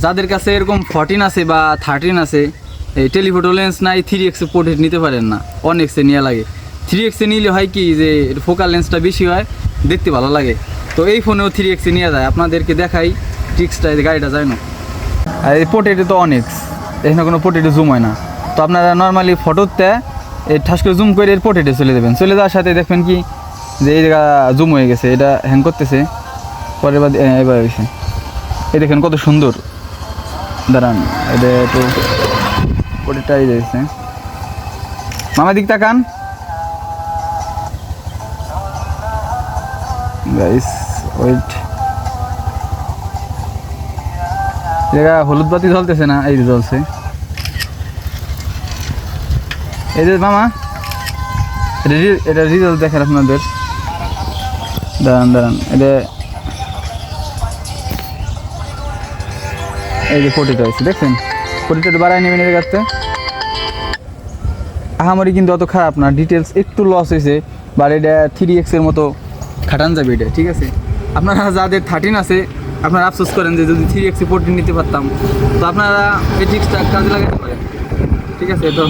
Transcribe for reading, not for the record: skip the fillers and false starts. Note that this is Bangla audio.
যাদের কাছে এরকম 14 আছে বা 13 আছে, এই টেলিফোটো লেন্স নাই, 3x পোর্ট্রেট নিতে পারেন না, 1x নেওয়া লাগে। 3x নিলে হয় কি যে ফোকাল লেন্সটা বেশি হয়, দেখতে ভালো লাগে। তো এই ফোনেও 3x নেওয়া যায়, আপনাদেরকে দেখাই ট্রিক্সটা, গাড়িটা যায় না। আর এই পোর্ট্রেটে তো 1x, এখানে কোনো পোর্ট্রেটে জুম হয় না। তো আপনারা নর্মালি ফটোতে এই ঠাস করে জুম করে এর পোর্ট্রেটে চলে যাবেন, চলে যাওয়ার সাথে দেখবেন কি যে এই জায়গা জুম হয়ে গেছে, এটা হ্যাং করতেছে, পরের বার এবার হয়েছে। এই দেখেন কত সুন্দর, দাঁড়ান এটা একটু পোর্ট্রেটটাই যাইছে। মামা দিক তাকান গাইস, ওয়েট, জায়গা হলুদ বাতি জ্বলতেছে না, এই যে জ্বলছে। এই যে মামা এটা রিজাল্ট দেখেন আপনাদের, দাঁড়ান এটা, এই যে পোর্ট্রেট হয়েছে দেখছেন, পোর্ট্রেট বাড়াই নেবেন এর কাছে। আহামরি কিন্তু অত খারাপ না, ডিটেলস একটু লস হয়েছে, বাট এটা 3x এর মতো খাটান যাবে এটা, ঠিক আছে। আপনারা যাদের 13 আছে আপনারা আফসোস করেন যে যদি 3x পোর্ট্রেট নিতে পারতাম, তো আপনারা এই ট্রিক্সটা কাজে লাগাতে পারেন, ঠিক আছে। তো